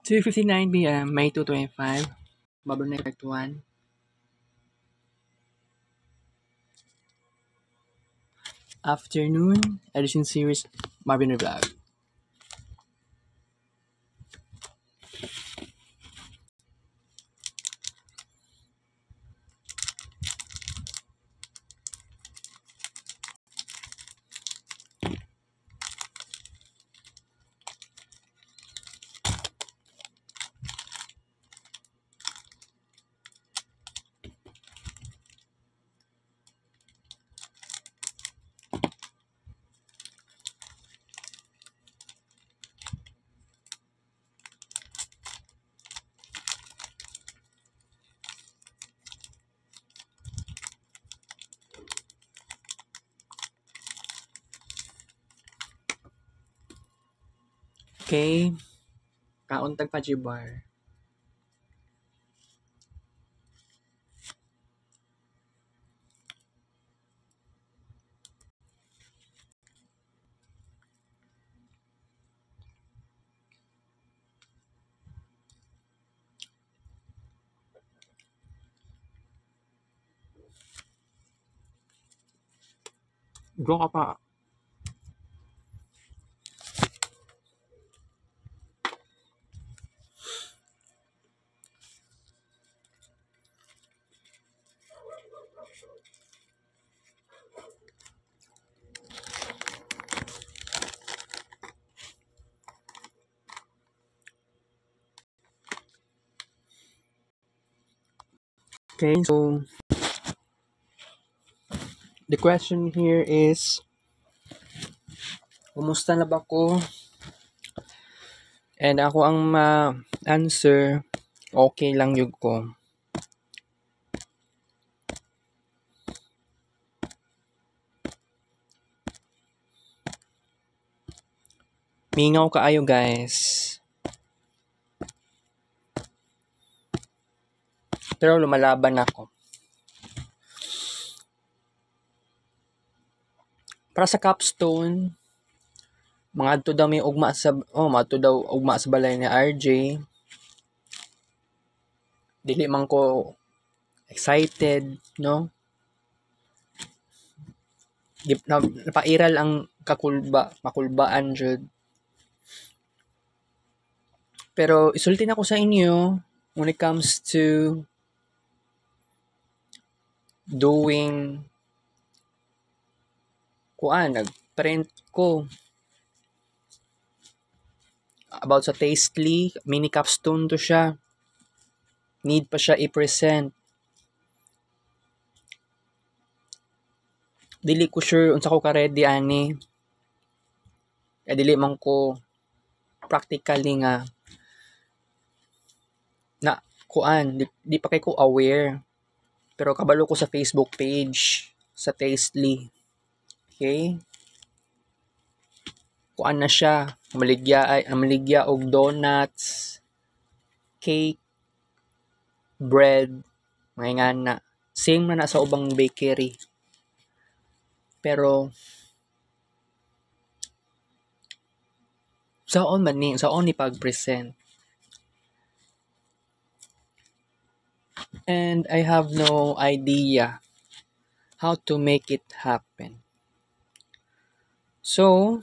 2:59 p.m., May 225, Babylon Effect 1. Afternoon, edition series, Marvin Vlog. Okay, kauntag pa bar. Go ka pa. Okay, so the question here is, kumusta na ba ko? And ako ang answer, okay lang yun ko. Mingaw kaayo guys. Pero lumalaban ako. Para sa capstone, mga adto daw may ugma sa balay ni RJ. Dili man ko excited, no? Napairal ang makulbaan jud. Pero isulti na ko sa inyo when it comes to doing nag-print ko about sa Tastely, mini capstone to siya. Need pa siya i-present. Dili ko sure unsa ko ka-ready ani. Kaya dili man ko practically nga na di pa kay ko aware. Pero kabalo ko sa Facebook page sa Tastely. Okay? Kuan na siya, maligya og donuts, cake, bread, mga ngana. Same na sa ubang bakery. Pero saon ni pag-present. And I have no idea how to make it happen. So,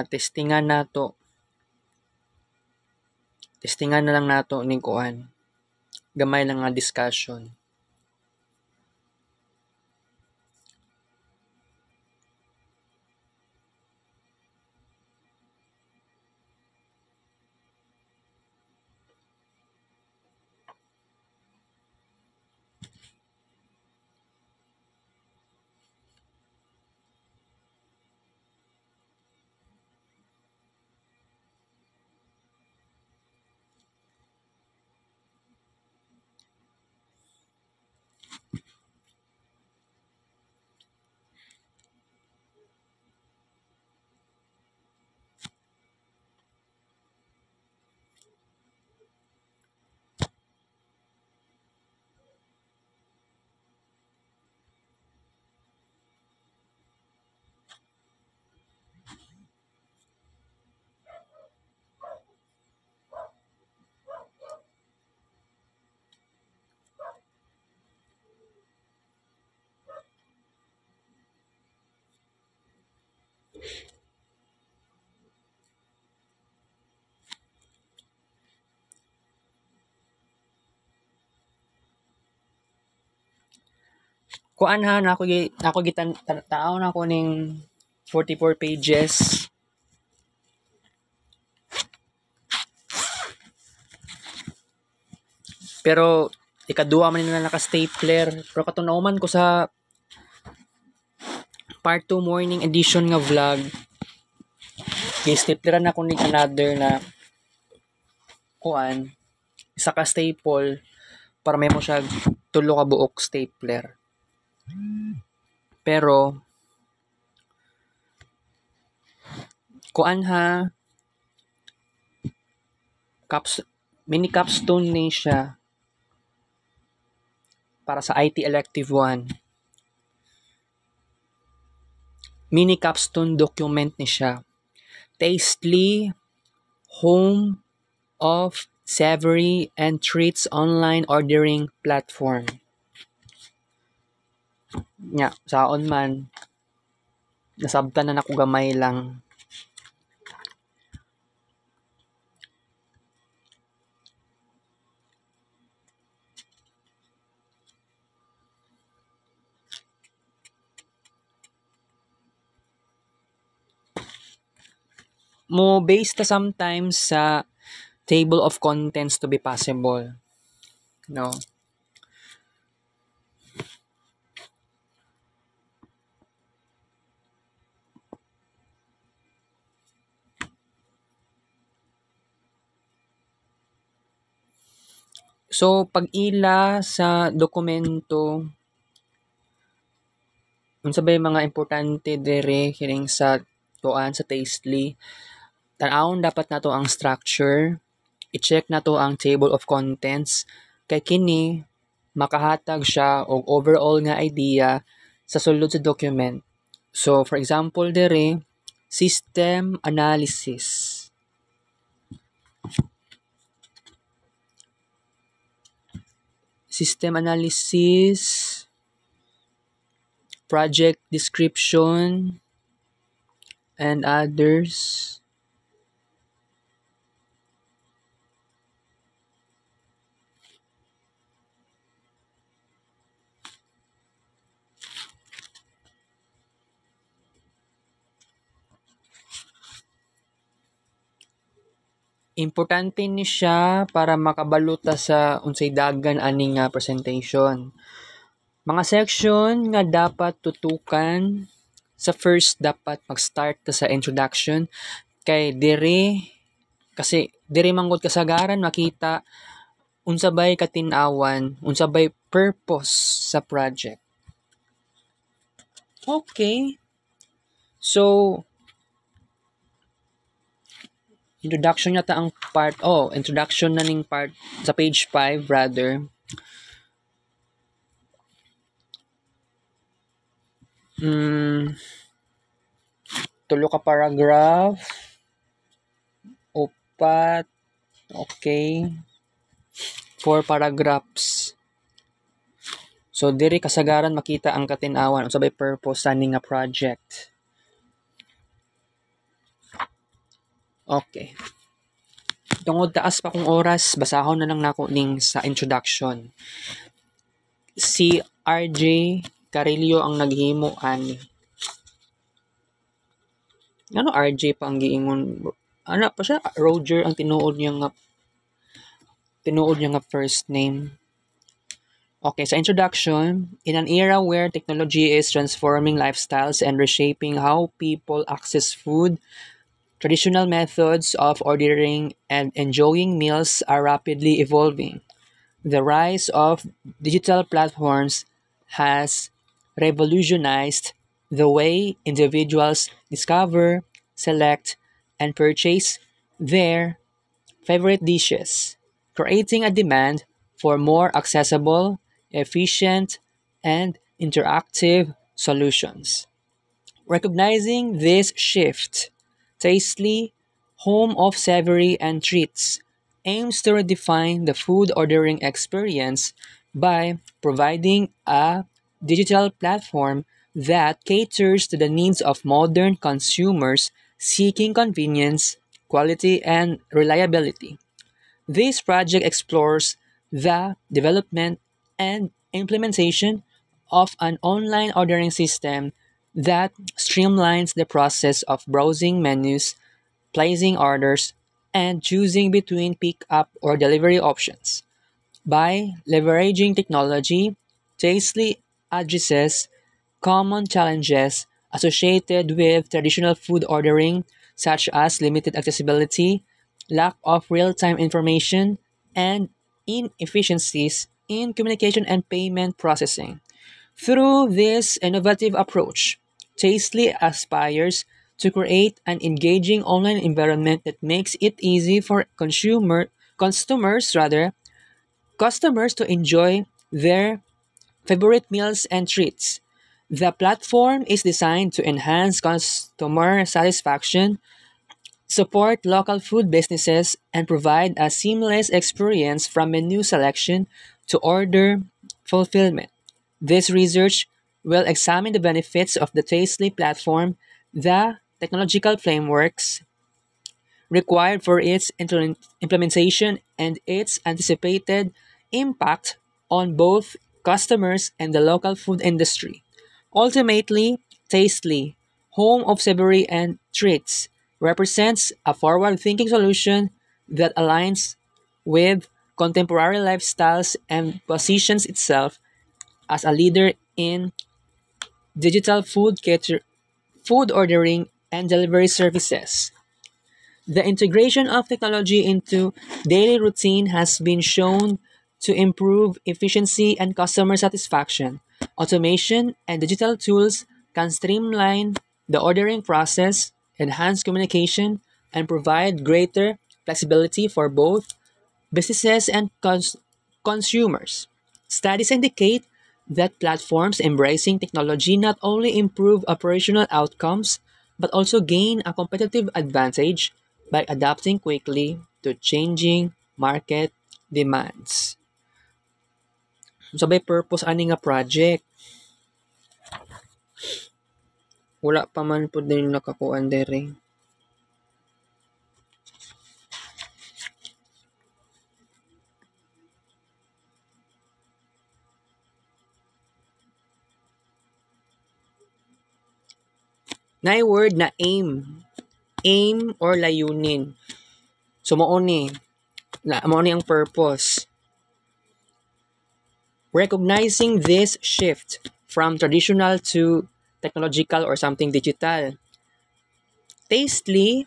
testingan na lang nato ning kuan. Gamay lang nga discussion. Kuan ha, nako gitan tao na ko ning 44 pages. Pero ikaduha man nila naka-stapler. Pero katunaw ko sa part 2 morning edition nga vlog, gi-stapleran ako ning another na kuan, isa ka staple para may mo siya tulo ka buok stapler. Pero kuan ha, mini capstone ni siya para sa IT elective 1. Mini capstone document ni siya. Tastely, home of savory and treats online ordering platform. Nya, saon man, nasabtan na ako gamay lang. Mo based ta sometimes sa table of contents to be possible. No. So pag ila sa dokumento, unsa bay mga importante dire kining sa tuan sa Tastely, tan-awon dapat nato ang structure, i-check nato ang table of contents kay kini makahatag siya og overall nga idea sa sulod sa document. So for example dire, system analysis. System analysis, project description, and others. Importante ni siya para makabaluta sa unsay dagan ani nga presentation. Mga section nga dapat tutukan, sa first dapat mag-start ka sa introduction kay kasi dire manggod kasagaran makita unsa bay katin-awan, unsa bay purpose sa project. Okay. So introduction yata ang introduction na ning part sa page 5 rather. Tulo ka paragraph, upat, okay, 4 paragraphs. So diri kasagaran makita ang katin-awan unsa bay purpose sa ning nga project. Okay. Tungod taas pa kong oras, basahon na lang nako ning sa introduction. Si RJ Carillo ang naghimo ani. Ano RJ pa ang giingon? Ano pa siya? Roger ang tinuod niya nga first name. Okay, sa introduction, in an era where technology is transforming lifestyles and reshaping how people access food, traditional methods of ordering and enjoying meals are rapidly evolving. The rise of digital platforms has revolutionized the way individuals discover, select, and purchase their favorite dishes, creating a demand for more accessible, efficient, and interactive solutions. Recognizing this shift, Tastely, home of savory and treats, aims to redefine the food ordering experience by providing a digital platform that caters to the needs of modern consumers seeking convenience, quality, and reliability. This project explores the development and implementation of an online ordering system that streamlines the process of browsing menus, placing orders, and choosing between pickup or delivery options. By leveraging technology, Tasty addresses common challenges associated with traditional food ordering, such as limited accessibility, lack of real time information, and inefficiencies in communication and payment processing. Through this innovative approach, Tasty aspires to create an engaging online environment that makes it easy for customers to enjoy their favorite meals and treats. The platform is designed to enhance customer satisfaction, support local food businesses, and provide a seamless experience from menu selection to order fulfillment. This research will examine the benefits of the Tasty platform, the technological frameworks required for its implementation, and its anticipated impact on both customers and the local food industry. Ultimately, Tastely, home of savory and treats, represents a forward thinking solution that aligns with contemporary lifestyles and positions itself as a leader in digital food ordering and delivery services. The integration of technology into daily routine has been shown to improve efficiency and customer satisfaction. Automation and digital tools can streamline the ordering process, enhance communication, and provide greater flexibility for both businesses and consumers. Studies indicate that platforms embracing technology not only improve operational outcomes but also gain a competitive advantage by adapting quickly to changing market demands. So by purpose ani nga project, wala pa man pud din nakakuan dere. Nay word na aim. Aim or layunin. So mao ni ang purpose. Recognizing this shift from traditional to technological or something digital. Tastely,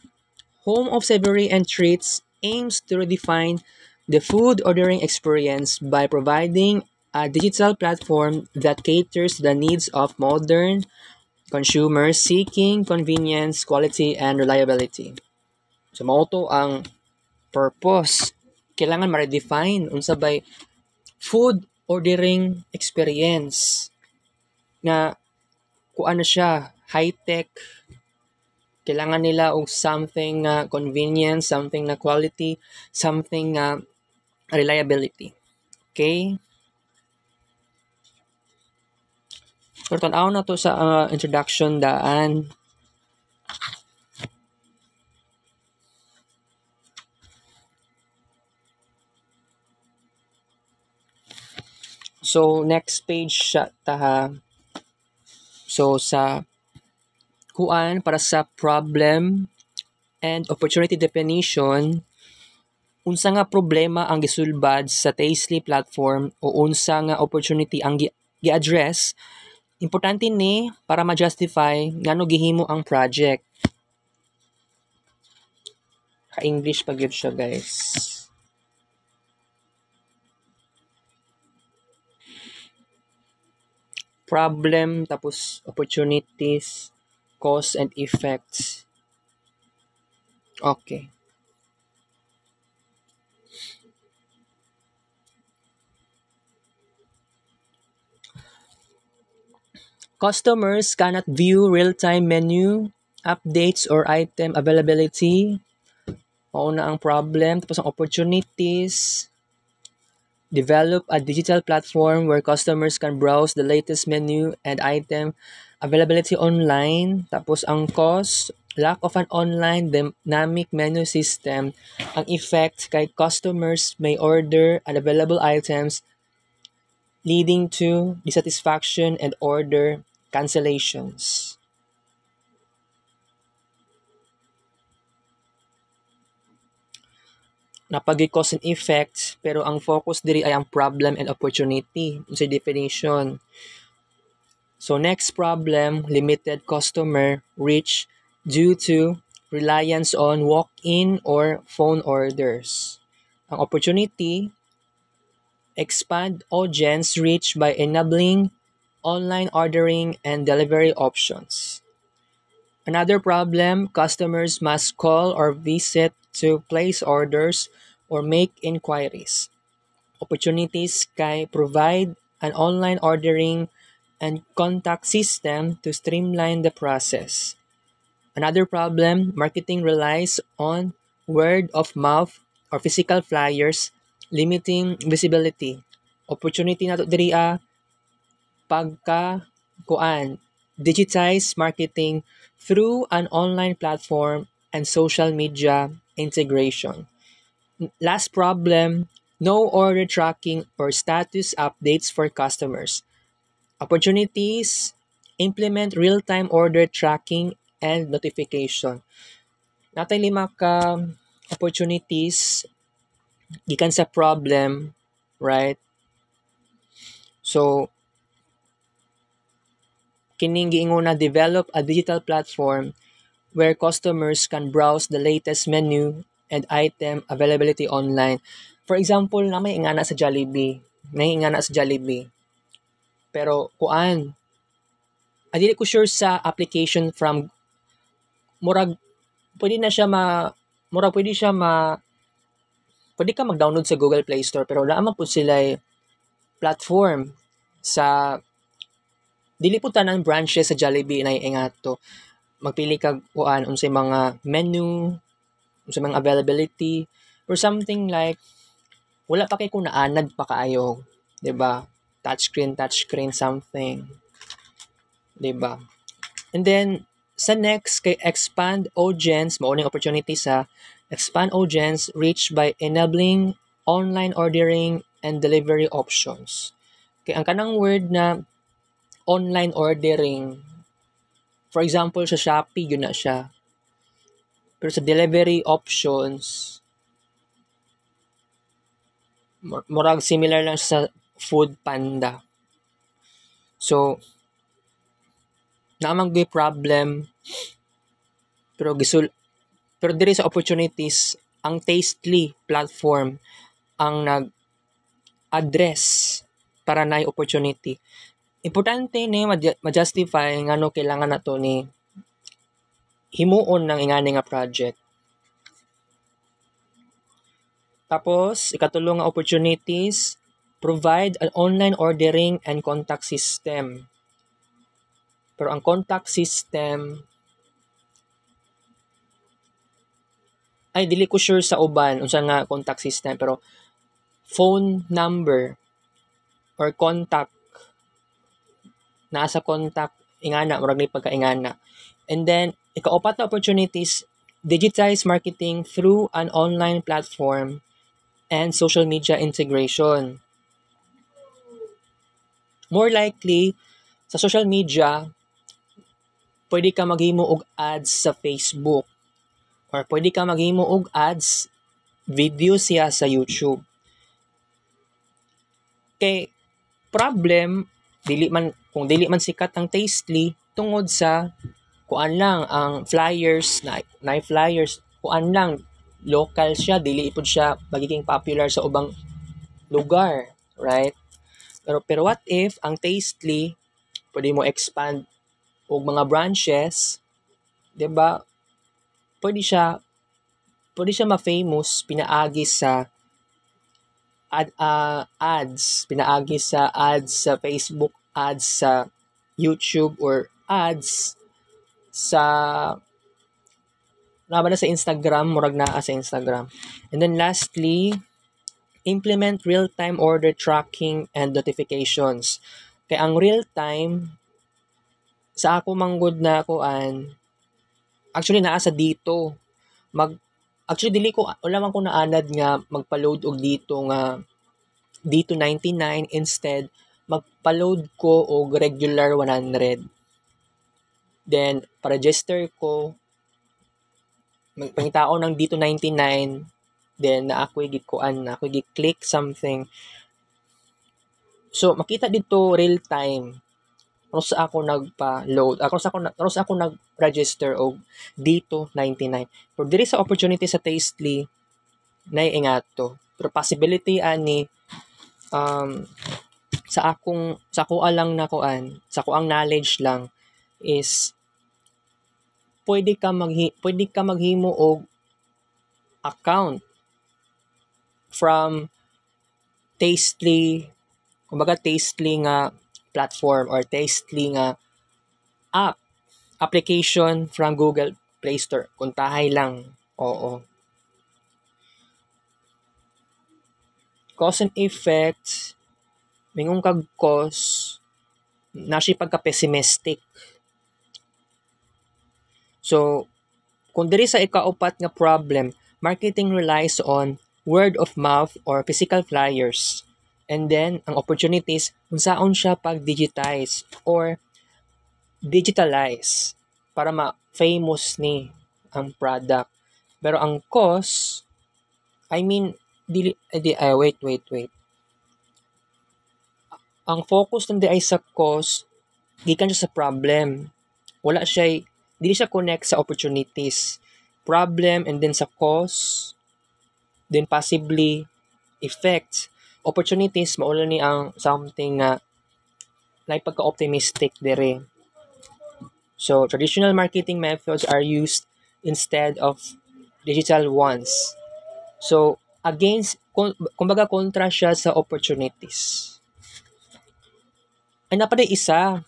home of savory and treats, aims to redefine the food ordering experience by providing a digital platform that caters to the needs of modern consumers seeking convenience, quality, and reliability. So, mao to ang purpose. Kailangan ma-redefine unsa bay food ordering experience na kung ano siya, high-tech, kailangan nila og something na convenience, something na quality, something na reliability. Okay? So, tanaw na to sa introduction daan. So, next page siya taha. So, sa kuan para sa problem and opportunity definition, unsa nga problema ang gisulbad sa Tasty platform o unsa nga opportunity ang gi-address, importante ni para ma-justify ngano gihimo ang project. Ka-English pa gyud siya, guys. Problem tapos opportunities, cause and effects. Okay. Customers cannot view real-time menu updates or item availability. Mao na ang problem. Tapos ang opportunities. Develop a digital platform where customers can browse the latest menu and item availability online, tapos ang cost, lack of an online dynamic menu system, ang effect kay customers may order unavailable items leading to dissatisfaction and order cancellations. Napagi cause and effect, pero ang focus diri ay ang problem and opportunity sa definition. So next problem, limited customer reach due to reliance on walk-in or phone orders. Ang opportunity, expand audience reach by enabling online ordering and delivery options. Another problem, customers must call or visit to place orders or make inquiries. Opportunities kay provide an online ordering and contact system to streamline the process. Another problem, marketing relies on word of mouth or physical flyers, limiting visibility. Opportunity nato diri pagka kuan digitize marketing through an online platform and social media integration. Last problem, no order tracking or status updates for customers. Opportunities, implement real-time order tracking and notification. Natay lima ka opportunities gikan sa problem, right? So, kining giinguna develop a digital platform where customers can browse the latest menu and item availability online. For example, na may ingana sa Jollibee. May ingana sa Jollibee. Pero kuan, dili ko sure sa application from murag pwede na siya murag pwede ka mag-download sa Google Play Store pero wala po sila platform sa dili po tanang branches sa Jollibee na ingato. Magpili kag kuan unsay mga menu, unsay mga availability or something like wala pa kay kung naanad pa kaayo, 'di ba? Touchscreen something. 'Di ba? And then sa next kay expand audience, mao opportunity sa expand audience reach by enabling online ordering and delivery options. Kay ang kanang word na online ordering, for example sa Shopee yun na siya. Pero sa delivery options, murag similar lang sa Food Panda. So, naamang gay problem pero diri sa opportunities ang Tastely platform ang nag-address para na opportunity. Importante ni ma-justify ngano kailangan nato ni himuon ng ingani nga project. Tapos, ikatulong nga opportunities, provide an online ordering and contact system. Pero ang contact system, ay dili ko sure sa uban unsa nga contact system pero phone number or contact naa sa contact ingana murag ni pagkaingana. And then ikaapat na opportunities, digitize marketing through an online platform and social media integration. More likely sa social media pwede ka maghimo og ads sa Facebook or pwede ka maghimo og ads video siya sa YouTube. Kay problem kung dili man sikat ang Tastely tungod sa kuan lang ang flyers na flyers kuan lang local siya dili ipod siya magiging popular sa ubang lugar, right? Pero what if ang Tastely pwede mo expand og mga branches, 'di ba? Pwede siya ma-famous pinaagi sa ads, pinaagi sa ads sa Facebook, ads sa YouTube or ads sa na sa Instagram, murag naa sa Instagram. And then lastly, implement real-time order tracking and notifications. Kay ang real-time sa ako manggod na kuan, actually naa sa dito. Actually dili ko wala man ko naanad nga magpa-load og dito nga dito 99, instead magpa-load ko og regular 100. Then pa-register ko, pangitao ng dito 99, then na ako'y gikuan, na ako'y gi-click something. So makita dito real time kung sa ako nagpa-load, kung sa ako nag-register og dito 99. Pero diri sa opportunity sa Tastely naiingato. Pero possibility ani sa ako lang na kuan, sa ako ang knowledge lang is pwede ka maghimo og account from Tastely, kumbaga Tastely nga platform or Tastely nga application from Google Play Store. Kuntahay lang. Oo. Cause and effect, mingong kag cause, na siya pagka-pessimistic. So, kung diri sa ikaupat nga problem, marketing relies on word of mouth or physical flyers. And then, ang opportunities, unsaon siya pag-digitize or digitalize para ma-famous ni ang product. Pero ang cost, wait. Ang focus nandi ay sa cost, gikan siya sa problem. Dili siya connect sa opportunities. Problem and then sa cost, then possibly effects. Opportunities, maulo ni ang something nga pagka-optimistic dire. So, traditional marketing methods are used instead of digital ones. So, kumbaga kontra siya sa opportunities. Ay napaday isa,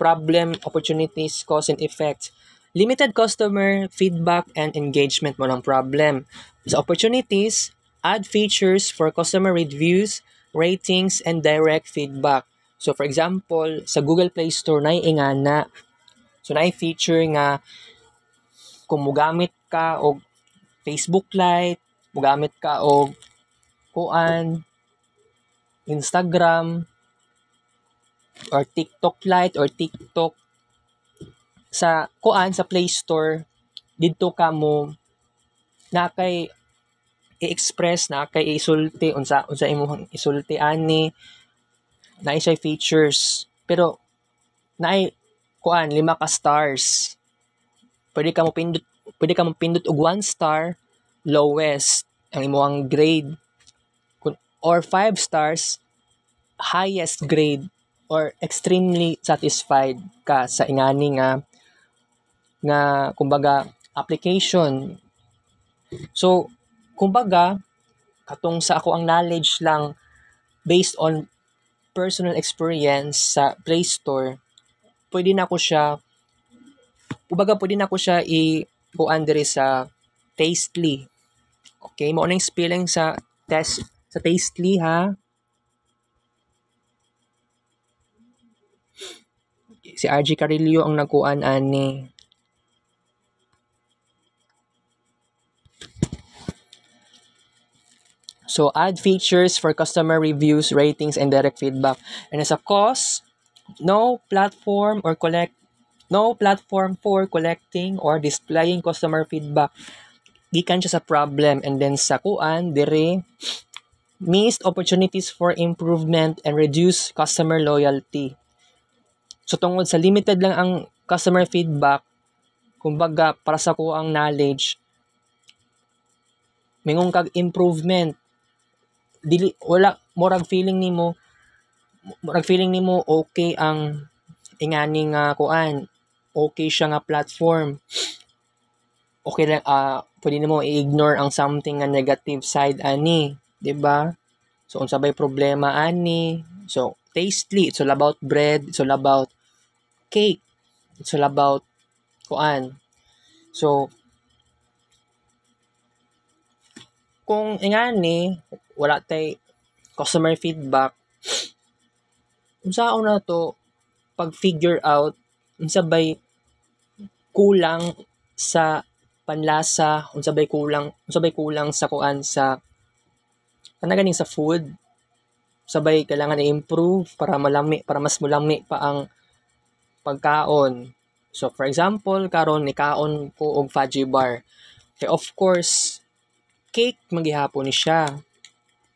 problem, opportunities, cause and effect. Limited customer feedback and engagement mo ng problem. Sa opportunities, add features for customer reviews, ratings, and direct feedback. So for example, sa Google Play Store na ingana. So na feature nga kung mugamit ka og Facebook Lite, mugamit ka og Instagram, or TikTok Lite or TikTok sa Play Store, didto ka mo na kay i-express, na kay isulti unsa imong isulti ani, na siya features, pero naay 5 ka stars. Pwede ka mo pindot og 1 star, lowest ang imong grade, or 5 stars, highest grade, or extremely satisfied ka sa ingani nga kumbaga application. So kumbaga katong sa ako ang knowledge lang based on personal experience sa Play Store, pwede na ko i-kuan diri sa Tastely. Okay, mo nang spelling sa Tastely ha. Si RG Carillo ang nagkuan ani. So, add features for customer reviews, ratings, and direct feedback. And as a cost, no platform for collecting or displaying customer feedback. Gikan siya sa problem. And then sa dire, missed opportunities for improvement and reduce customer loyalty. So, tungod sa limited lang ang customer feedback, kumbaga, para sa ang knowledge, mingong kag improvement, murag feeling nimo okay ang ingani nga okay siya nga platform. Okay lang, pwede nimo i-ignore ang something nga negative side ani, di ba? So unsa bay problema ani? So Tastely, it's all about bread, it's all about cake, it's all about So kung ingani wala tay customer feedback, unsaon na to pag figure out unsabay kulang sa panlasa, unsabay kulang sa kuan sa kanaganing sa food, sabay kailangan i-improve para mas mulami pa ang pagkaon. So for example, karon ni kaon ko og fudgy bar. Okay, of course, cake magihapon ni siya.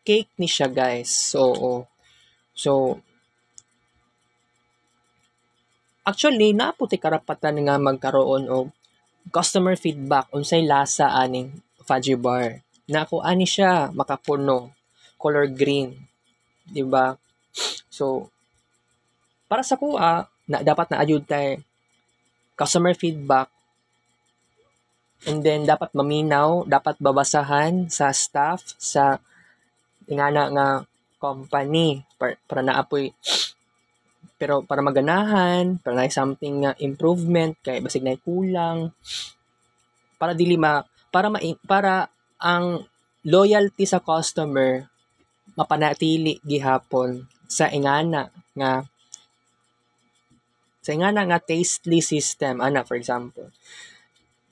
Cake ni siya, guys. So actually naputi karapatan nga magkaroon og customer feedback unsay lasa aning fudgy bar. Na ako ani siya makapuno, color green, di ba? So para sa kuha, na dapat na ayud tay customer feedback, and then dapat maminaw, dapat babasahan sa staff sa ingana nga company para naapoy, pero para maganahan, para na something nga improvement kay basig na kulang, para dili ma para ma para ang loyalty sa customer mapanatili gihapon sa ingana nga tastely system ana. For example,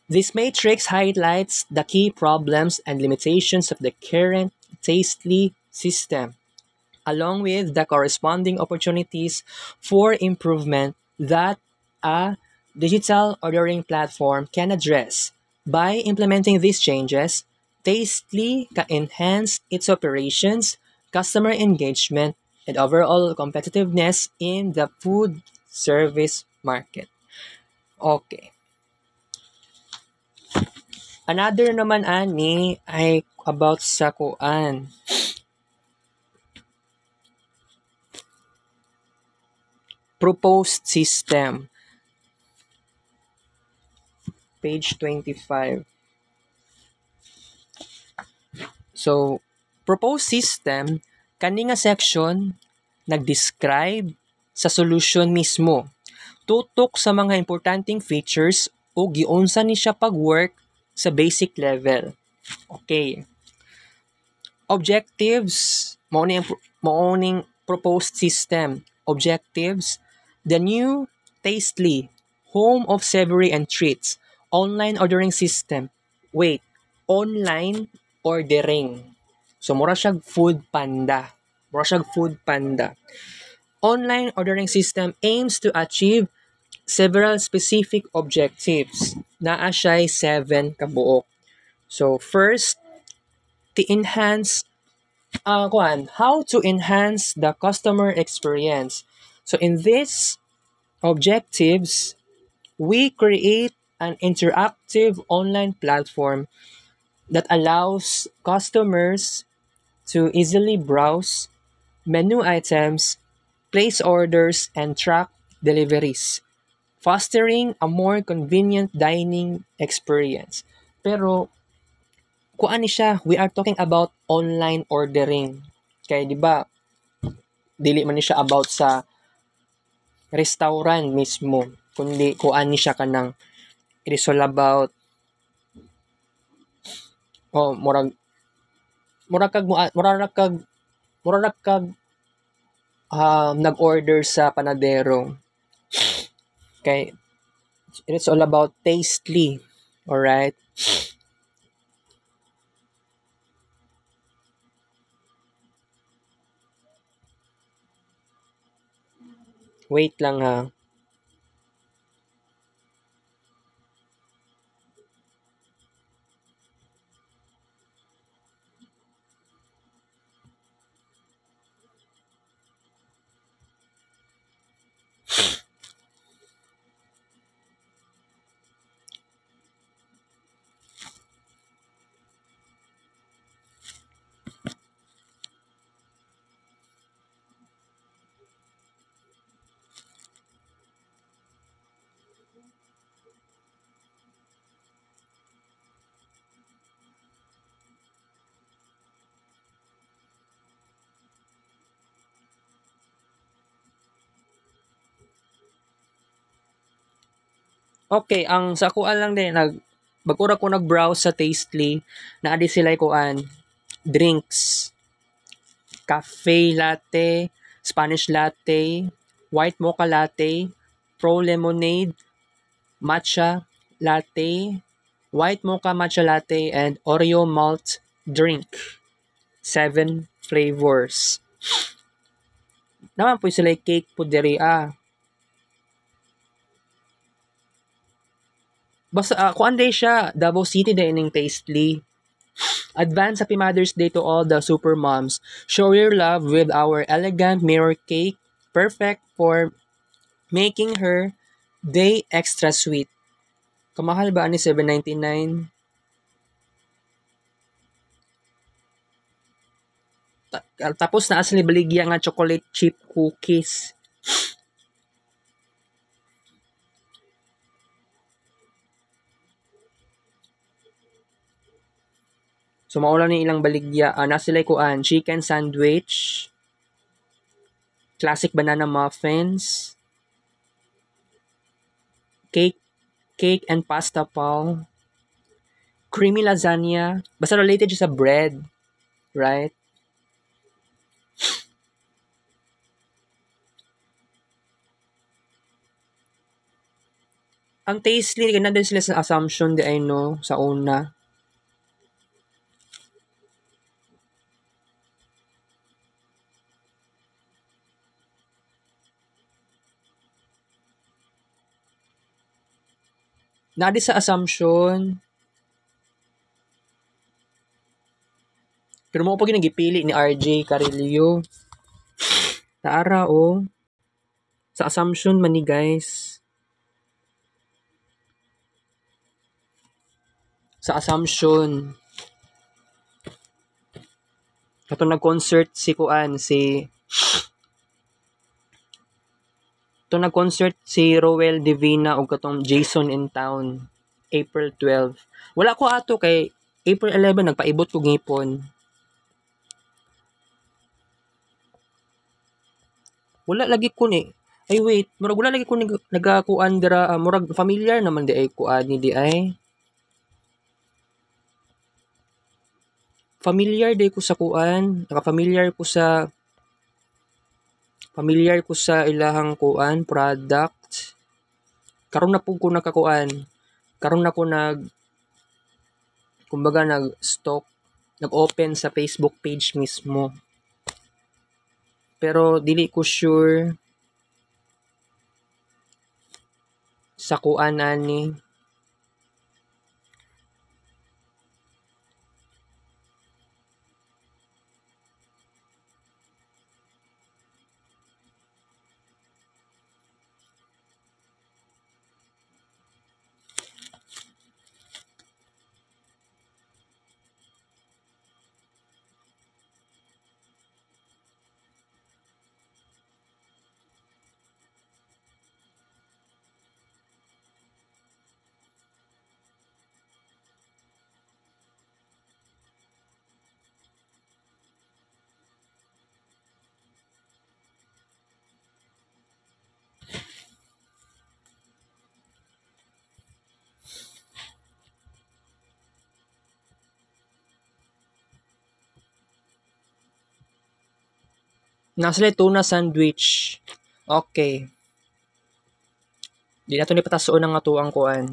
this matrix highlights the key problems and limitations of the current tastely system, along with the corresponding opportunities for improvement that a digital ordering platform can address. By implementing these changes, Tastely can enhance its operations, customer engagement, and overall competitiveness in the food service market. Okay. Another naman ani ay about sa kuan. Proposed system. Page 25. So, proposed system, kani nga section nag-describe sa solution mismo. Tutok sa mga importanteng features o giunsa ni siya pag-work sa basic level. Okay. Objectives, mao ning proposed system. Objectives, the new Tastely, home of savory and treats, online ordering system. Wait, online ordering. So, mura siyag food panda. Online ordering system aims to achieve several specific objectives. Naa siya'y 7 kabuok. So, first, to enhance how to enhance the customer experience. So, in these objectives, we create an interactive online platform that allows customers to easily browse menu items, place orders, and track deliveries, fostering a more convenient dining experience. Pero, kuan ni siya, we are talking about online ordering. Kaya di ba, dili man ni siya about sa restaurant mismo, kundi kuan ni siya kanang it is all about murag kag nag-order sa panadero. Okay, it's all about Tastely. Alright? Wait lang ha. Okay, ang sa kuan lang din, bagura ko nag-browse sa Tastely, naadi sila kuan, drinks, cafe latte, Spanish latte, white mocha latte, Pro Lemonade, Matcha Latte, White Mocha Matcha Latte, and Oreo Malt Drink. 7 flavors. Naman po sila cake po diri Basta kuan day siya, Davao City day ning Tastely. Advance Happy Mother's Day to all the super moms. Show your love with our elegant mirror cake, perfect for making her day extra sweet. Kamahal ba ani $7.99? Tapos na asli baligya nga chocolate chip cookies. So maula ni ilang baligya, na sila kuan chicken sandwich, classic banana muffins, cake and pasta pal, creamy lasagna, basta related siya sa bread, right? Ang Tasty, ganun din sila sa assumption di ay no, sa una. Nadi sa assumption. Pero mo pa ginagipili ni RJ Carillo. Taara Sa assumption man ni guys. Sa assumption. Kato nag-concert si kuan nag-concert si Roel Divina o katong Jason in Town April 12. Wala ko ato kay April 11 nagpaibot ko ngipon. Wala lagi ko ni. Ay wait, murag wala lagi ko nagakuan dira murag familiar naman di ay kuan ni di ay. Familiar di ko sa kuan, familiar ko sa ilahang kuan product. Karon na po ko nakakuan. Karon na ko kumbaga nag-stock, nag-open sa Facebook page mismo. Pero dili ko sure sa kuan ani. Nasa tuna sandwich. Okay. Di na to ni patasoon ang atuang kuan.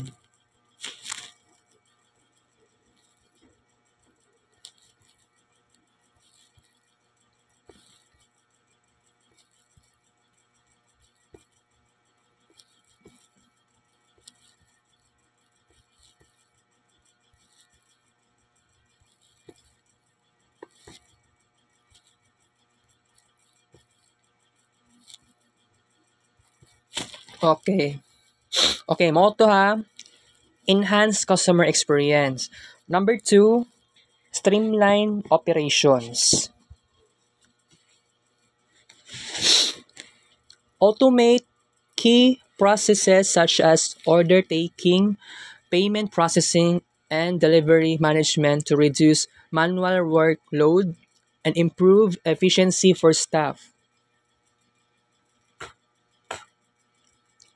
Okay. Okay, mo to ha. Enhance customer experience. Number 2, streamline operations. Automate key processes such as order taking, payment processing, and delivery management to reduce manual workload and improve efficiency for staff.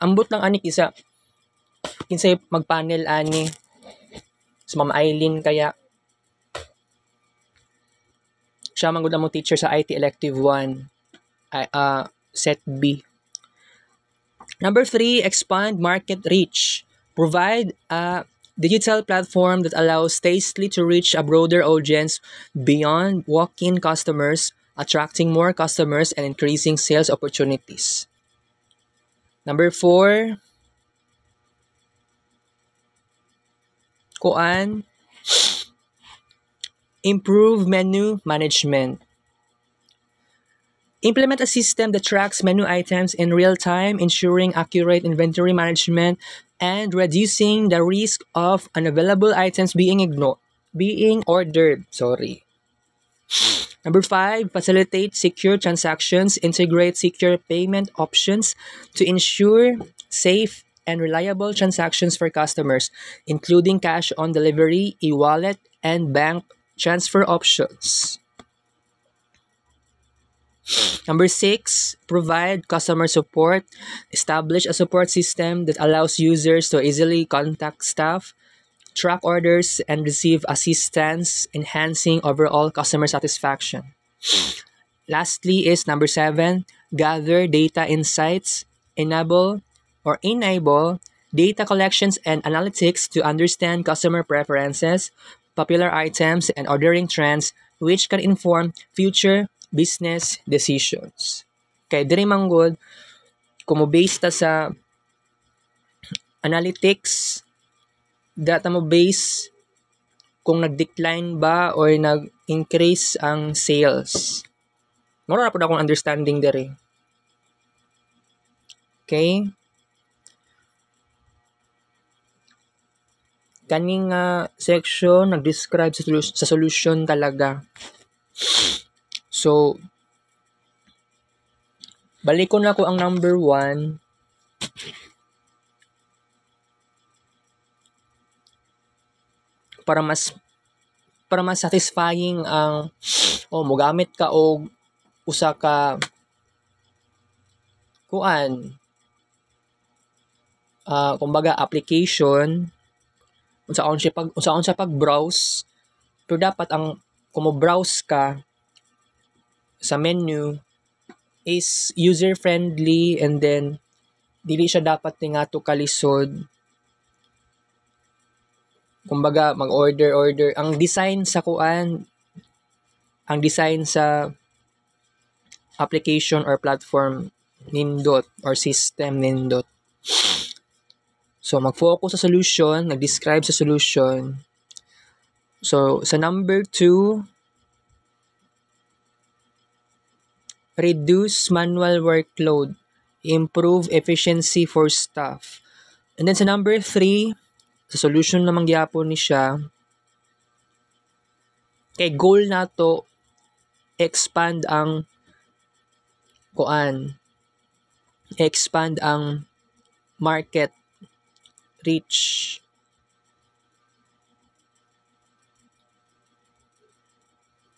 Ambot lang ani kinsay magpanel ani sa Ma'am Eileen kaya siya man gud among teacher sa IT elective 1 set B. Number 3, expand market reach. Provide a digital platform that allows Tasty to reach a broader audience beyond walk-in customers, attracting more customers and increasing sales opportunities. Number 4, improve menu management. Implement a system that tracks menu items in real time, ensuring accurate inventory management and reducing the risk of unavailable items being ordered. Number 5, facilitate secure transactions, integrate secure payment options to ensure safe and reliable transactions for customers, including cash on delivery, e-wallet, and bank transfer options. Number 6, provide customer support. Establish a support system that allows users to easily contact staff, track orders, and receive assistance, enhancing overall customer satisfaction. Lastly is number 7, gather data insights, enable data collections and analytics to understand customer preferences, popular items, and ordering trends, which can inform future business decisions. Kaya diri manggod, kung mo-base ta sa analytics, data mo base kung nag-decline ba or nag-increase ang sales. Mura na po akong understanding diri. Okay? Kaning section nag-describe sa solution talaga. So, balik ko na ko ang number 1. Para mas satisfying ang mogamit ka og usa ka kumbaga application unsaon siya pag-browse, pero dapat ang kung mo-browse ka sa menu is user friendly, and then dili siya dapat nga to kalisod. Kumbaga mag-order ang design sa application or platform nindot or system nindot. So mag-focus sa solution, nag-describe sa solution. So sa number 2, reduce manual workload, improve efficiency for staff. And then sa number 3, sa solution namang gyapon ni siya, kay goal nato expand ang market reach.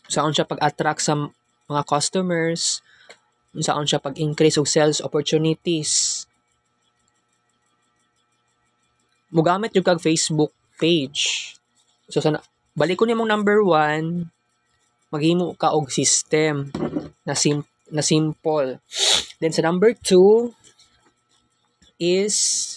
Saan siya pag-attract sa mga customers, saan siya pag-increase og sales opportunities. Mugamit yung kag Facebook page. So balik ko nimong number 1, maghimo ka og system na simple. Then sa number 2 is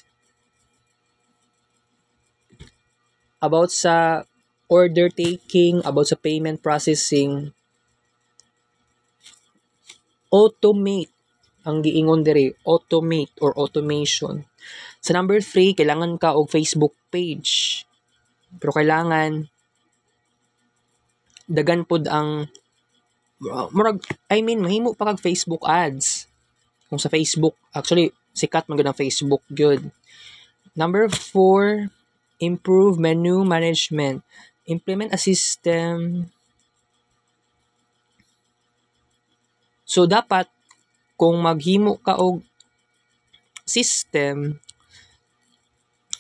about sa order taking, about sa payment processing. Automate ang giingon diri, automate or automation. Sa number 3, kailangan ka og Facebook page. Pero kailangan dagan pod ang mahimo pa kag Facebook ads. Kung sa Facebook, actually sikat man gud ang Facebook gyud. Number 4, improve menu management. Implement a system. So dapat kung maghimo ka og system,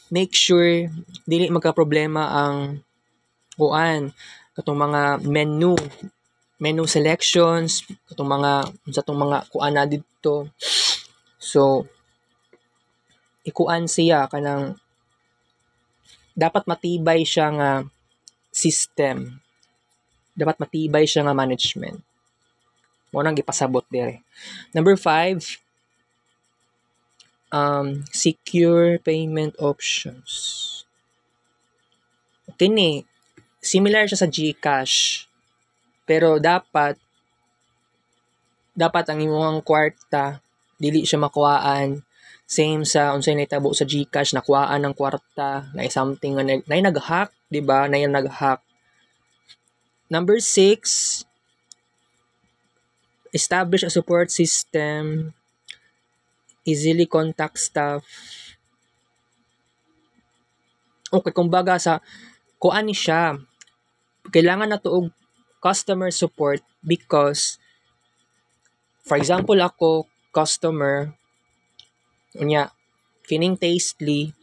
make sure dili magka-problema ang katong mga menu selections, katong mga kuan na dito. So ikuan siya kanang dapat matibay siya nga system. Dapat matibay siya nga management. Mo nang gipasabot dire. Number 5, secure payment options. Kini, similar siya sa GCash. Pero dapat ang imong kwarta dili siya makuhaan. Same sa unsay nahitabo sa GCash, nakuhaan ng kwarta, na something na nag-hack, di ba? Na nag-hack. Number 6, establish a support system, easily contact staff. Okay, kumbaga sa kuan ni siya, kailangan na tuog customer support because for example ako customer unya kining Tastely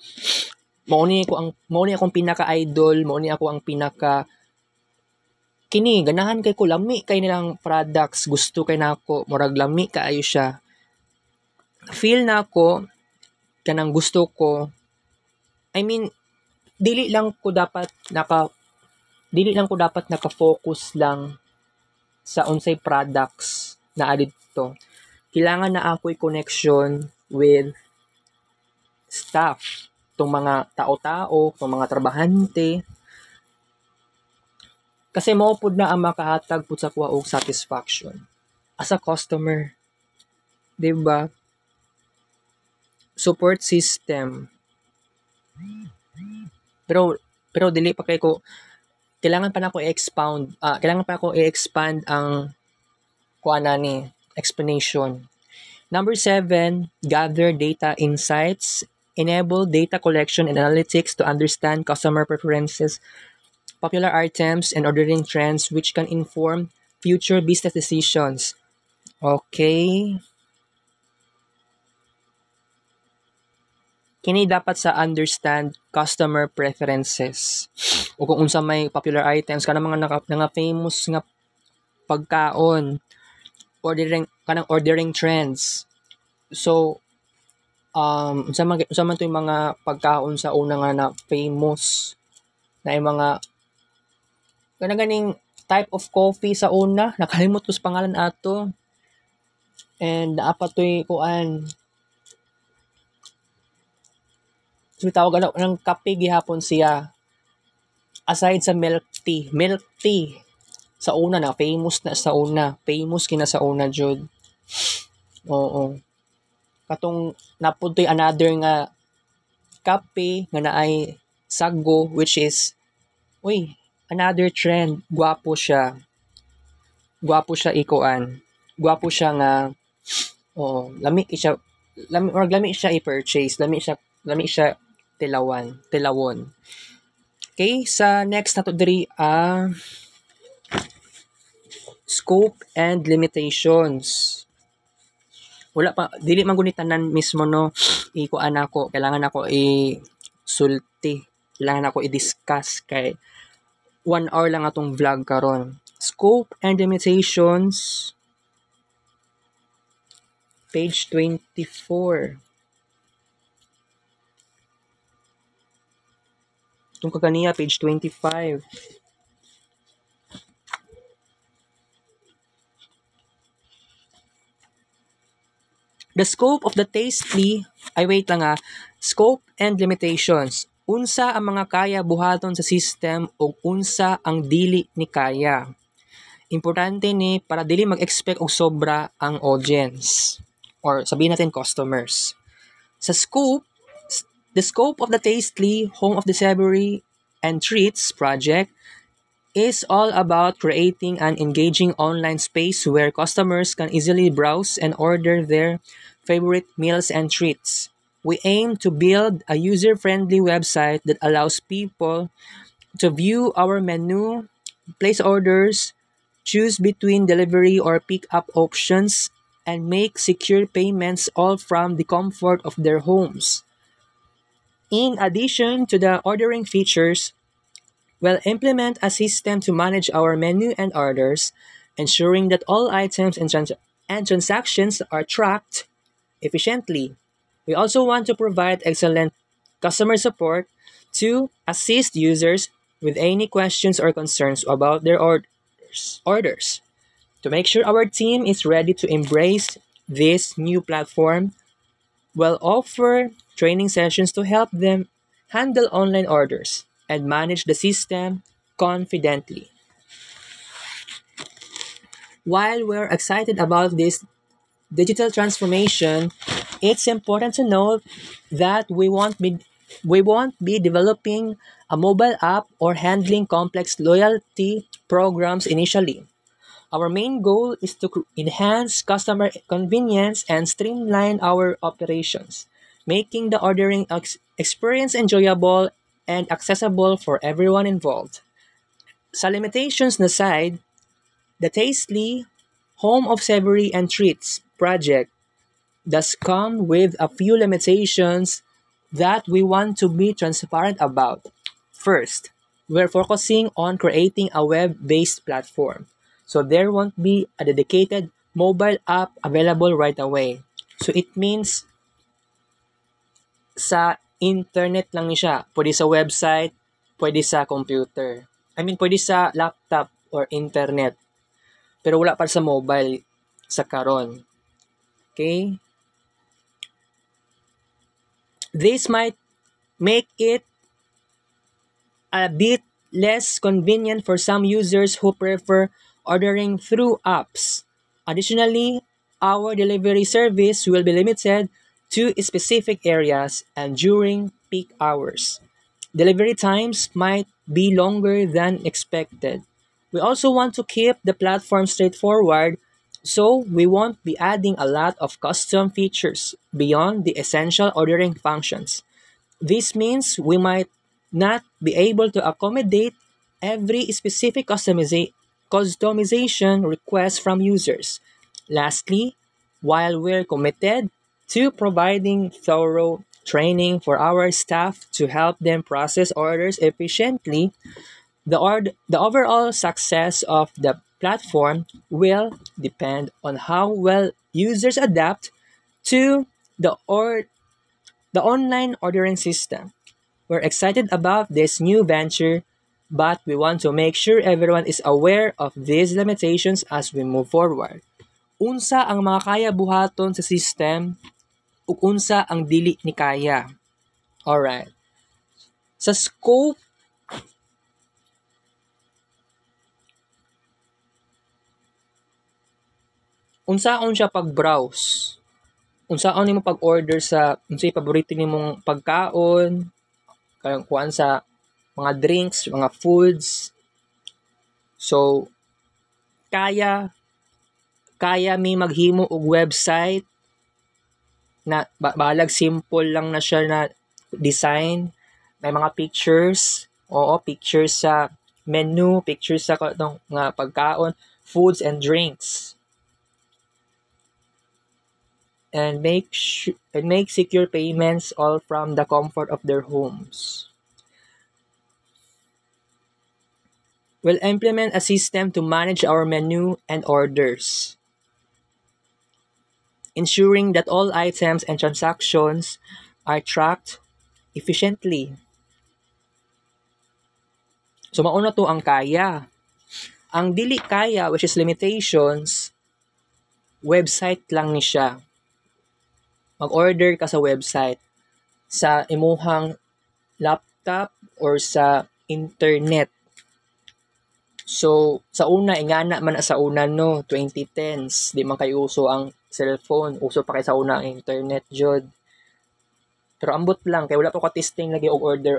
mao ni akong pinaka-idol, mao ni ako ang pinaka kini ganahan kay ko, lami kay nilang products, gusto kay nako, murag lami kaayo siya, feel na ako kanang gusto ko. I mean dili lang ko dapat naka-focus lang sa unsay products na adito. Kailangan na ako'y connection with staff, tong mga tao-tao, tong mga trabahante. Kasi mao pud na ang makahatag pud sa kuha og satisfaction as a customer. 'Di ba? Support system. Pero dili pa kay ko kailangan pa ako i-expand ang kuana ni explanation. Number 7, gather data insights, enable data collection and analytics to understand customer preferences, popular items, and ordering trends which can inform future business decisions. Okay. Kini dapat sa understand customer preferences. O kung unsa may popular items, kanang mga famous nga pagkaon, ordering trends. So, unsa man to yung mga pagkaon sa una nga na famous na yung mga ganing type of coffee sa una, nakalimot ko sa pangalan ato. And naapat to'y kuan. So, tawag ng kape gihapon siya. Aside sa milk tea sa una na famous kina sa una jud. Oo. Katong napudtoy another nga kape nga naay sago, which is another trend. Gwapo siya ikuan. Gwapo siya nga lami siya i-purchase, lami siya tilawon. Okay, sa next nato diri scope and limitations. Wala pa, dili man guni tanan mismo no ikuan ako, kailangan ako i-sulti, kailangan ako i-discuss kay 1 hour lang atong vlog karon. Scope and limitations, page 24. Itong kaganiya, page 25. The scope of the Tastely, scope and limitations. Unsa ang mga kaya buhaton sa system o unsa ang dili ni kaya. Importante ni para dili mag-expect og sobra ang audience or sabihin natin customers. Sa scope, the scope of the Tastely Home of the Savory and Treats project is all about creating an engaging online space where customers can easily browse and order their favorite meals and treats. We aim to build a user-friendly website that allows people to view our menu, place orders, choose between delivery or pick-up options, and make secure payments all from the comfort of their homes. In addition to the ordering features, we'll implement a system to manage our menu and orders, ensuring that all items and transactions are tracked efficiently. We also want to provide excellent customer support to assist users with any questions or concerns about their orders. To make sure our team is ready to embrace this new platform, We'll offer training sessions to help them handle online orders and manage the system confidently. While we're excited about this digital transformation, it's important to note that we won't be developing a mobile app or handling complex loyalty programs initially. Our main goal is to enhance customer convenience and streamline our operations, making the ordering experience enjoyable and accessible for everyone involved. Sa limitations na side, the Tastely Home of Savory and Treats project does come with a few limitations that we want to be transparent about. First, we're focusing on creating a web based platform. So there won't be a dedicated mobile app available right away. So it means sa internet lang ni siya. Pwede sa website, pwede sa computer. Pwede sa laptop or internet. Pero wala pa sa mobile sa karon. Okay? This might make it a bit less convenient for some users who prefer ordering through apps. Additionally, our delivery service will be limited to specific areas and during peak hours. Delivery times might be longer than expected. We also want to keep the platform straightforward, so we won't be adding a lot of custom features beyond the essential ordering functions. This means we might not be able to accommodate every specific customization request from users. Lastly, while we're committed to providing thorough training for our staff to help them process orders efficiently, the overall success of the platform will depend on how well users adapt to the online ordering system. We're excited about this new venture, but we want to make sure everyone is aware of these limitations as we move forward. Unsa ang mga kaya buhaton sa system ug unsa ang dili ni kaya. Alright. Sa scope, unsaon siya pag-browse? Unsaon nimo pag-order sa unsay paborito nimong pagkaon, kayang kuan sa mga drinks, mga foods. So, kaya kaya mi maghimo og website na balag simple lang na siya na design. May mga pictures, oo, pictures sa menu, pictures sa nga pagkaon, foods and drinks. And make secure payments all from the comfort of their homes. We'll implement a system to manage our menu and orders, ensuring that all items and transactions are tracked efficiently. So mauna to ang kaya. Ang dili kaya, which is limitations, website lang ni siya. Mag-order ka sa website, sa imuhang laptop or sa internet. So, sa una, ingana man sa una no, 2010s, di man kayo uso ang cellphone, uso pa kay sa una ang internet, jud. Pero ambot lang, kaya wala pa ko testing lagi og order.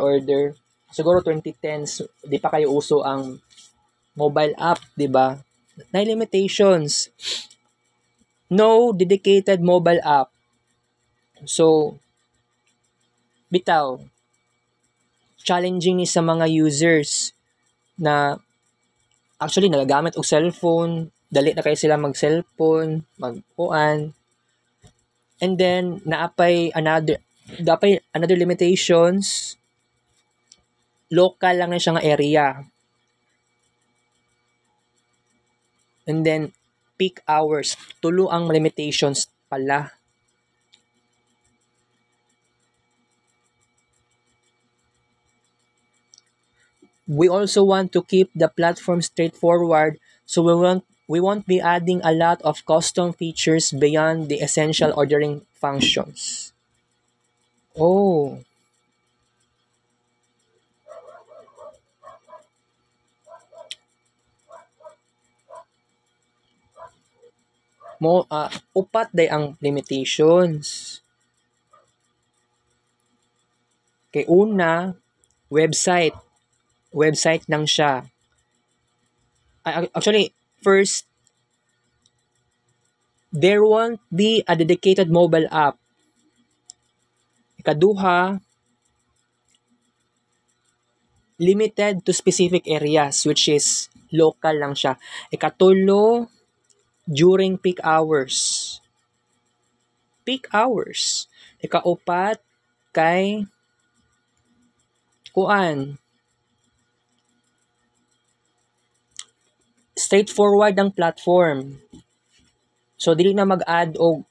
Siguro 2010s, di pa kayo uso ang mobile app, di ba? May limitations. No dedicated mobile app. So, bitaw, challenging ni sa mga users na actually nagagamit og cellphone, dali na kayo sila mag-cellphone, magkuan. And then naapay another limitations, local lang na siya nga area. And then peak hours, tulo ang limitations pala. We also want to keep the platform straightforward, so we won't be adding a lot of custom features beyond the essential ordering functions. Oh, upat day ang limitations. Kay una, website. Website lang siya. Actually, first, there won't be a dedicated mobile app. Ikaduha, limited to specific areas, which is local lang siya. Ikatulo, during peak hours. Peak hours. Ikaupat, kay kuan. Straightforward ang platform. So, dili na mag-add og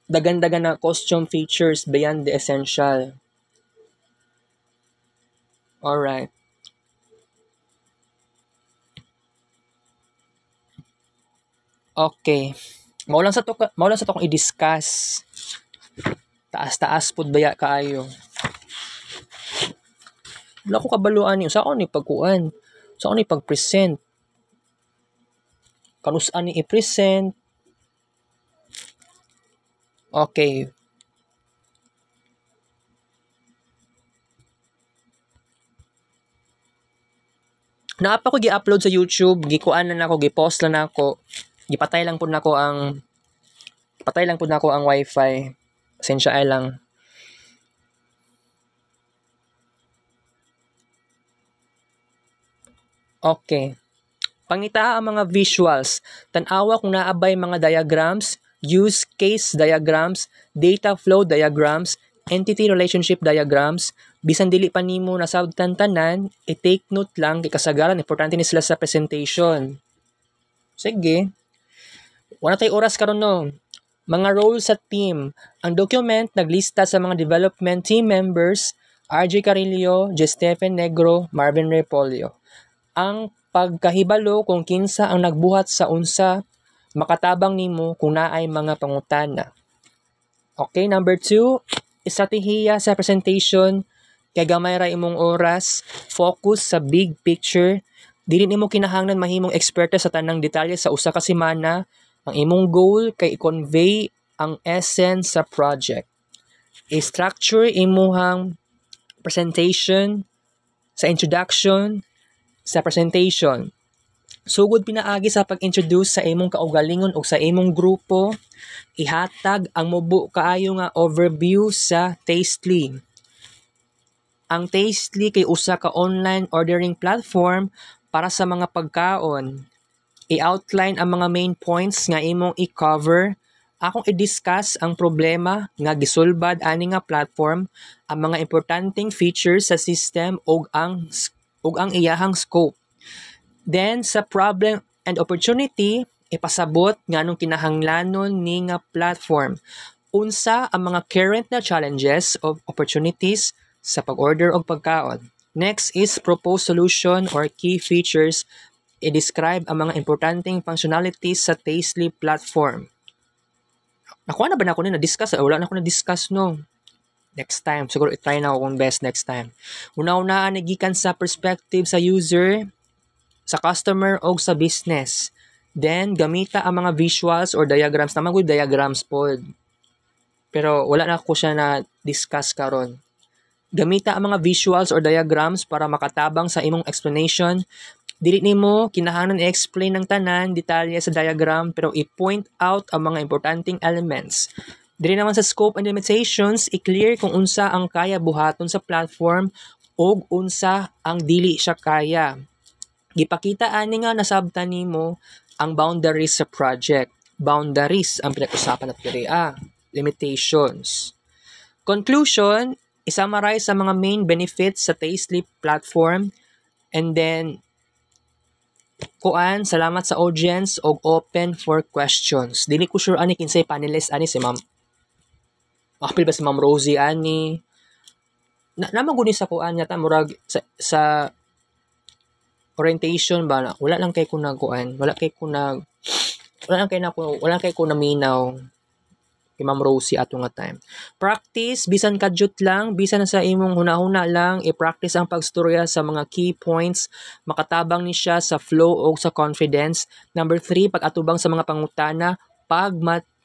dagan-dagan na costume features beyond the essential. Alright. Okay. Mao lang sa to kong i-discuss. Taas-taas pud baya kaayo. Wala ko kabaluan niyo sa ni pagkuan. Sa ni pag-present. Kanus-an ni i-present. Okay. Naapa ko gi-upload sa YouTube, gikuan na nako, gi-post na nako. Gipatay lang pud nako ang wifi. Pasensya ay lang. Okay. Pangita ang mga visuals. Tan-awa kung naabay mga diagrams, use case diagrams, data flow diagrams, entity relationship diagrams. Bisan dili pa nimo nasabtan tanan, i-take note lang kay kasagaran importante ni sila sa presentation. Sige. Wala tay oras karon no. Mga roles sa team. Ang document naglista sa mga development team members, RJ Carillo, Stephen Negro, Marvin Repolio. Ang pagkahibalo kung kinsa ang nagbuhat sa unsa, makatabang nimo kung naay mga pangutana. Okay, number 2, estratehiya sa presentation. Kay gamay ra imong oras, focus sa big picture. Dili nimo kinahanglan mahimong eksperto sa tanang detalye sa usa ka semana. Ang imong goal kay i-convey ang essence sa project. I-structure imuhang presentation sa introduction, sa presentation. Sugod pinaagi sa pag-introduce sa imong kaugalingon o sa imong grupo, ihatag ang mubo kaayo nga overview sa Tastely. Ang Tastely kay usa ka online ordering platform para sa mga pagkaon. I-outline ang mga main points nga imong i-cover. Akong i-discuss ang problema nga gisulbad ani nga platform, ang mga importanteng features sa system ug ang iyahang scope. Then sa problem and opportunity, ipasabot nganong kinahanglanon ni nga platform. Unsa ang mga current na challenges of opportunities sa pag-order og pagkaon. Next is propose solution or key features. I-describe ang mga importanteng functionalities sa Tastely platform. Nakuha na ba na ako na-discuss? Wala na ako na-discuss no. Next time. Siguro i-try na ako kung best next time. Una-unaan nagikan sa perspective sa user, sa customer o sa business. Then, gamita ang mga visuals or diagrams. Naman ko diagrams po. Pero wala na ako siya na-discuss karon. Gamita ang mga visuals or diagrams para makatabang sa imong explanation. Dili nimo kinahanglan i-explain ng tanan detalye sa diagram pero i-point out ang mga importanteng elements. Dili naman sa scope and limitations, i-clear kung unsa ang kaya buhaton sa platform o unsa ang dili siya kaya. Gipakita ani nga nasabtan nimo ang boundaries sa project. Boundaries ang pinag-usapan natin diri. Limitations. Conclusion, i-summarize ang mga main benefits sa Tastely platform and then salamat sa audience og open for questions. Dili ko sure ani kinsay panelist ani si Ma'am. Apil ba si Ma'am Rosie ani? Namaguni sa kuan yata murag sa orientation ba na wala lang kay ko naminaw. kay Ma'am Rosie ato nga time. Practice bisan kadyot lang, bisan sa imong hunahuna lang, i-practice ang pagstorya sa mga key points, makatabang ni siya sa flow o sa confidence. Number 3, pag-atubang sa mga pangutana, pag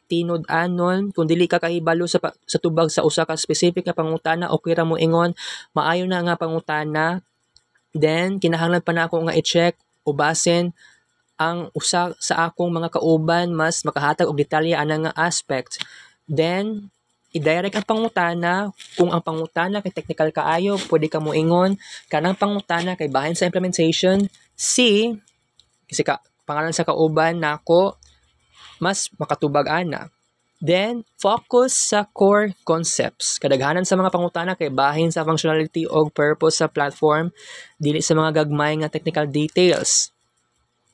tinud-anon kung dili ka kahibalo sa tubag sa usa ka specific nga pangutana, okay ra mo ingon maayo na nga pangutana. Then kinahanglan pa nako nga i-check o basen ang usa sa akong mga kauban mas makahatag og detalye ana nga aspect. Then i-direct ang pangutana. Kung ang pangutana kay technical kaayo, pwede ka mo ingon kanang pangutana kay bahin sa implementation. C, kasi pangalan sa kauban nako mas makatubag ana. Then, focus sa core concepts. Kadaghanan sa mga pangutana kay bahin sa functionality o purpose sa platform, dili sa mga gagmay nga technical details.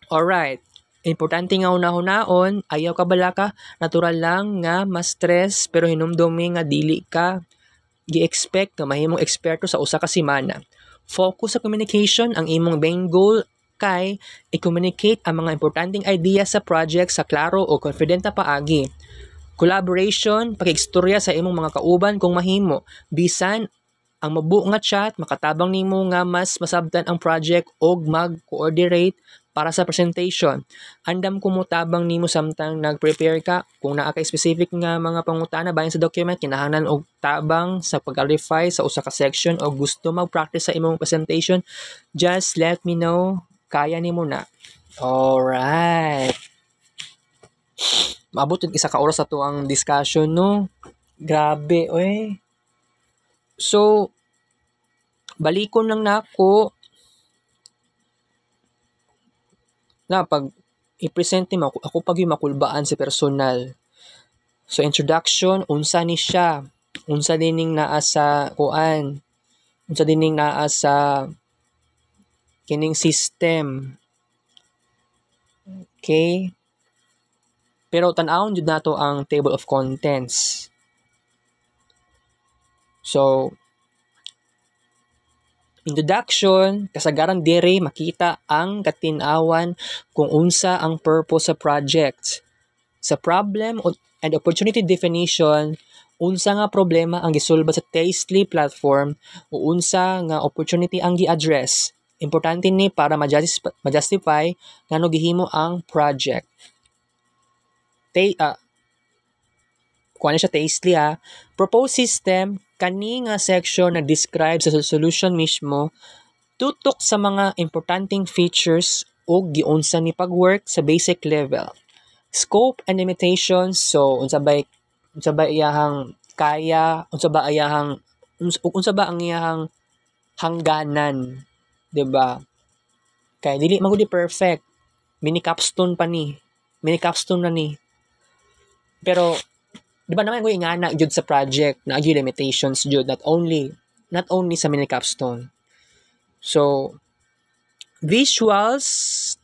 Alright. Importante nga una-hunaon, ayaw ka bala ka, natural lang nga ma-stress pero hinumdumi nga dili ka gi-expect nga mahimong eksperto sa usa ka semana. Focus sa communication. Ang imong main goal kay i-communicate ang mga importanteng idea sa project sa klaro o confident na paagi. Collaboration, pakigstorya sa imong mga kauban kung mahimo. Bisan ang mabuo nga chat, makatabang nimo nga mas masabtan ang project og mag-coordinate para sa presentation. Andam kumutabang nimo samtang nag-prepare ka. Kung naa kay specific nga mga pangutana bahin sa document, kinahanglan og tabang sa pag-clarify sa usa ka section o gusto mag-practice sa imong presentation, just let me know. Kaya nimo na. Alright. Maabot yung isa ka oras na to ang discussion, no? Grabe, oy. So, balikon lang nako na pag i-present ni ako pag yung makulbaan si personal. So, introduction, unsa ni siya? Unsa dining naa sa kuan? Unsa dining naa sa kining system? Okay? Pero tan-awon jud nato ang table of contents. So, introduction, kasagaran dire makita ang katin-awan kung unsa ang purpose sa project. Sa problem and opportunity definition, unsa nga problema ang gisulba sa Tastely platform o unsa nga opportunity ang gi-address. Importante ni para ma-justify ngano gihimo ang project. Kuha siya Tastely ha. Proposed system, kani nga section na describe sa solution mismo, tutok sa mga importanteng features o giunsa ni pag-work sa basic level. Scope and limitations, so unsa ba iyahang kaya, unsa ba ang iyahang hangganan, 'di ba? Kay dili man gud perfect. Mini capstone na ni. Pero di ba naman ko ingana jud sa project na gyud limitations jud, not only sa mini capstone. So visuals,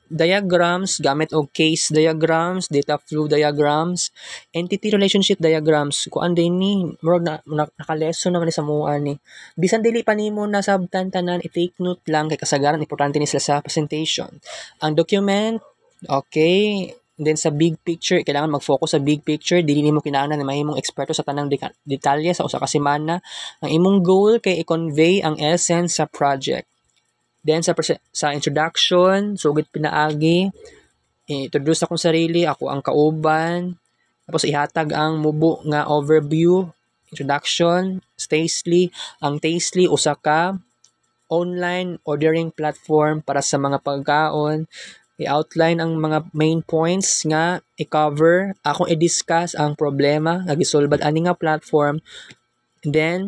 diagrams gamit og case diagrams, data flow diagrams, entity relationship diagrams. Kuan din ni murag naka-lesson naman sa mua ni. Bisan dili pa nimo nasabtan tanan, i-take note lang kay kasagaran importante ni sila sa presentation. Ang document, okay. Then sa big picture, kailangan mag-focus sa big picture. Dili nimo kinahanglan na mahimong eksperto sa tanang detalye sa usa ka semana. Ang imong goal kay i-convey ang essence sa project. Then sa introduction, sugid pinaagi, introduce akong sarili, ako ang kauban. Tapos ihatag ang mubo nga overview, introduction, Tastely. Ang Tastely usa ka online ordering platform para sa mga pagkaon. I-outline ang mga main points nga i-cover, akong i-discuss ang problema nga gisulbad ani nga platform. And then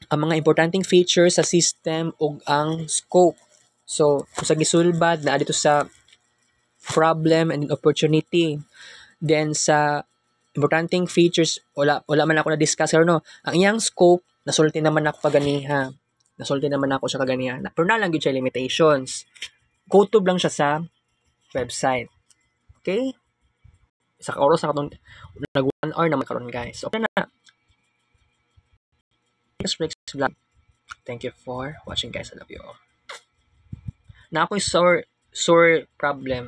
ang mga importanteng features sa system ug ang scope. So, sa gisulbad na dito sa problem and opportunity. Then sa importanteng features, wala man ako na-discuss no. Ang iyang scope, nasulti naman ako kaganiha. Siya kaganiha. Pero na lang gyud siya limitations. Kutob lang siya sa website. Okay? Sa oras na katong nag 1 hour naman karon guys. Okay na. Next vlog. Thank you for watching guys. I love you all. Na ako'y sore problem.